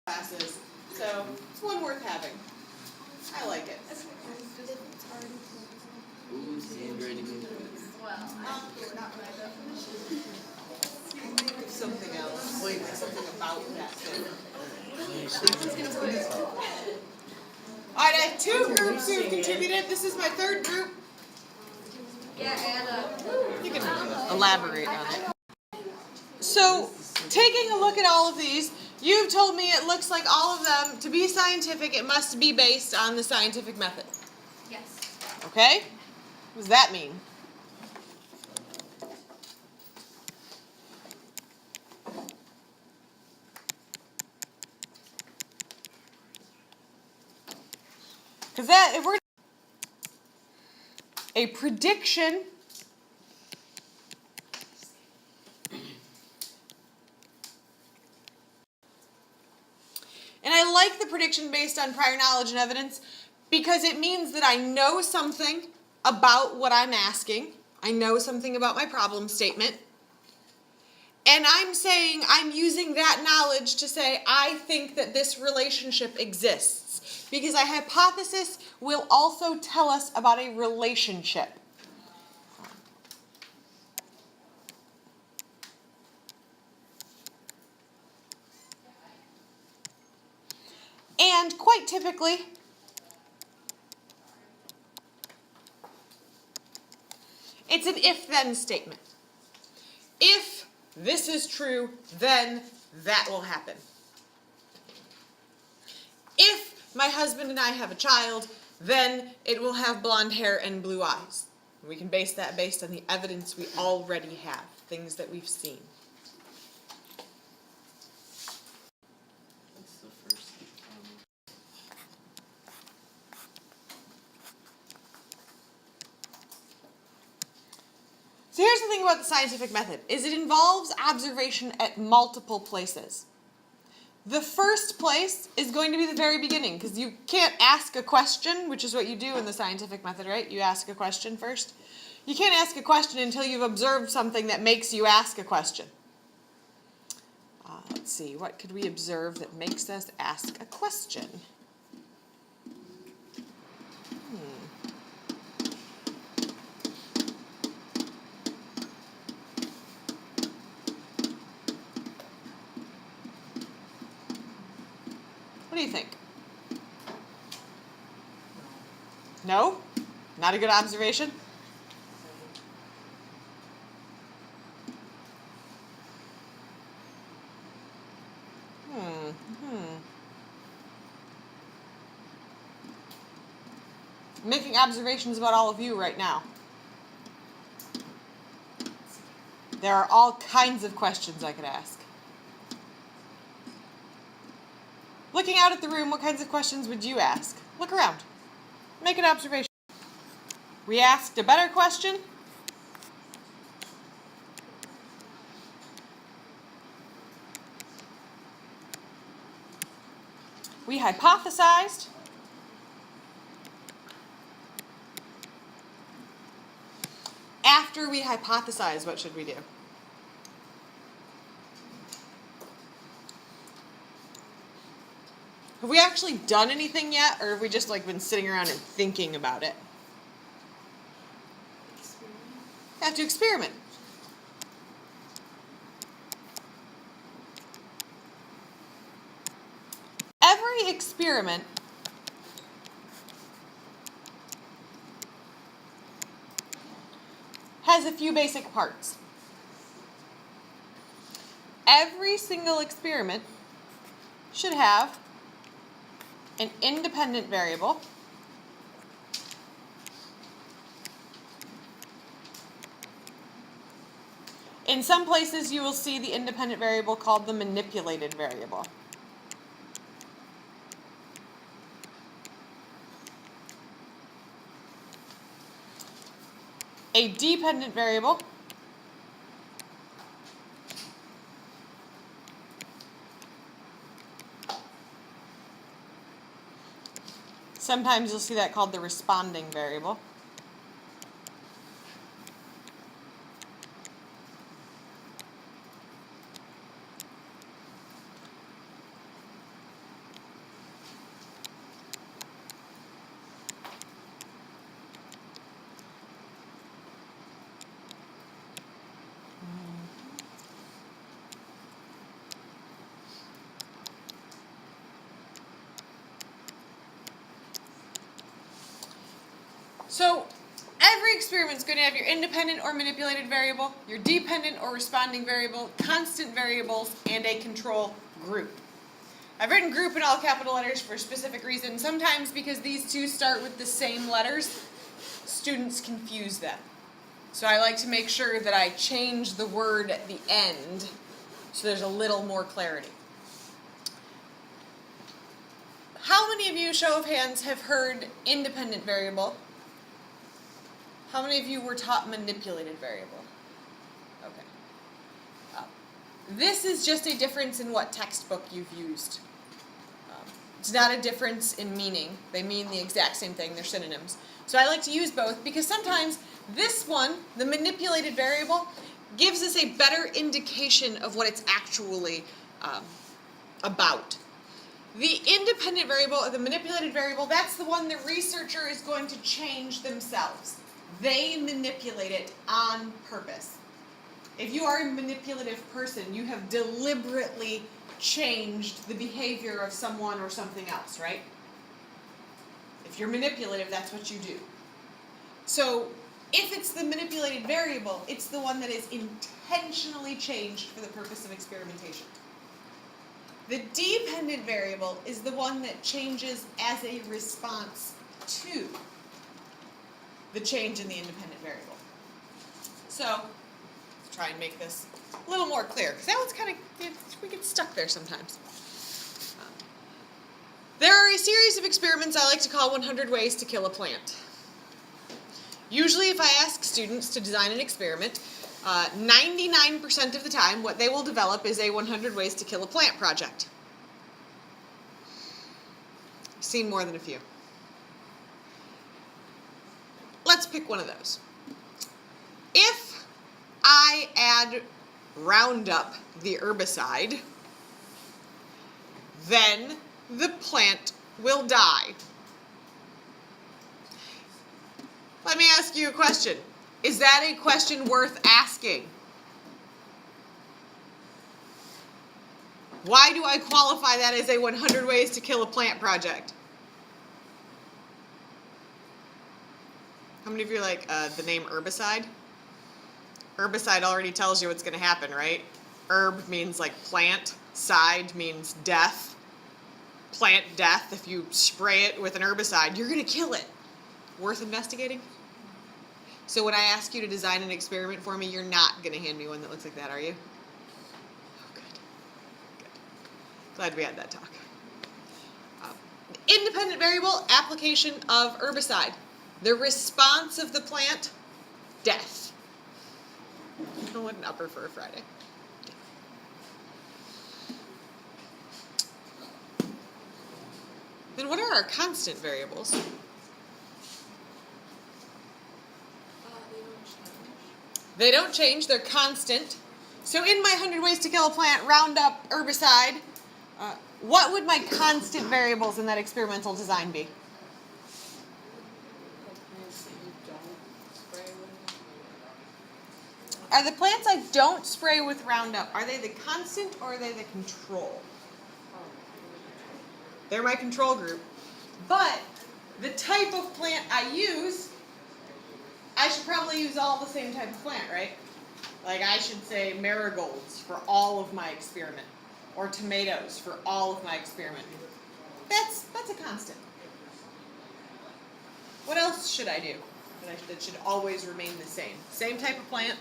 classes, so it's one worth having. I like it. Something else. Wait, something about that thing. Alright, I have two groups who contributed. This is my third group. You can elaborate on it. So, taking a look at all of these, you've told me it looks like all of them, to be scientific, it must be based on the scientific method. Yes. Okay? What does that mean? Because that, if we're a prediction and I like the prediction based on prior knowledge and evidence because it means that I know something about what I'm asking. I know something about my problem statement. And I'm saying I'm using that knowledge to say I think that this relationship exists. Because a hypothesis will also tell us about a relationship. And quite typically, it's an if-then statement. If this is true, then that will happen. If my husband and I have a child, then it will have blonde hair and blue eyes. We can base that based on the evidence we already have, things that we've seen. What's the first So here's the thing about the scientific method, is it involves observation at multiple places. The first place is going to be the very beginning, because you can't ask a question, which is what you do in the scientific method, right? You ask a question first. You can't ask a question until you've observed something that makes you ask a question. Let's see, what could we observe that makes us ask a question? What do you think? No? Not a good observation? I'm making observations about all of you right now. There are all kinds of questions I could ask. Looking out at the room, what kinds of questions would you ask? Look around. Make an observation. We asked a better question. We hypothesized. After we hypothesize, what should we do? Have we actually done anything yet, or have we just been sitting around and thinking about it? You have to experiment. Every experiment has a few basic parts. Every single experiment should have an independent variable in some places you will see the independent variable called the manipulated variable. A dependent variable sometimes you'll see that called the responding variable. So every experiment is going to have your independent or manipulated variable, your dependent or responding variable, constant variables, and a control group. I've written group in all capital letters for a specific reason. Sometimes because these two start with the same letters, students confuse them. So I like to make sure that I change the word at the end so there's a little more clarity. How many of you, show of hands, have heard independent variable? How many of you were taught manipulated variable? Okay. This is just a difference in what textbook you've used. It's not a difference in meaning. They mean the exact same thing. They're synonyms. So I like to use both because sometimes this one, the manipulated variable, gives us a better indication of what it's actually about. The independent variable or the manipulated variable, that's the one the researcher is going to change themselves. They manipulate it on purpose. If you are a manipulative person, you have deliberately changed the behavior of someone or something else, right? If you're manipulative, that's what you do. So if it's the manipulated variable, it's the one that is intentionally changed for the purpose of experimentation. The dependent variable is the one that changes as a response to the change in the independent variable. So let's try and make this a little more clear, because that one's kind of, we get stuck there sometimes. There are a series of experiments I like to call 100 ways to kill a plant. Usually if I ask students to design an experiment, 99% of the time what they will develop is a 100 ways to kill a plant project. I've seen more than a few. Let's pick one of those. If I add Roundup, the herbicide, then the plant will die. Let me ask you a question. Is that a question worth asking? Why do I qualify that as a 100 ways to kill a plant project? How many of you are like the name herbicide? Herbicide already tells you what's going to happen, right? Herb means like plant, side means death. Plant death, if you spray it with an herbicide, you're going to kill it. Worth investigating? So when I ask you to design an experiment for me, you're not going to hand me one that looks like that, are you? Oh, good. Good. Glad we had that talk. Independent variable, application of herbicide. The response of the plant, death. Oh, what an upper for a Friday. Then what are our constant variables? They don't change, they're constant. So in my 100 ways to kill a plant, Roundup, herbicide, what would my constant variables in that experimental design be? Are the plants I don't spray with Roundup, are they the constant or are they the control? They're my control group. But the type of plant I use, I should probably use all the same type of plant, right? Like I should say marigolds for all of my experiment, or tomatoes for all of my experiment. That's a constant. What else should I do that should always remain the same? Same type of plant,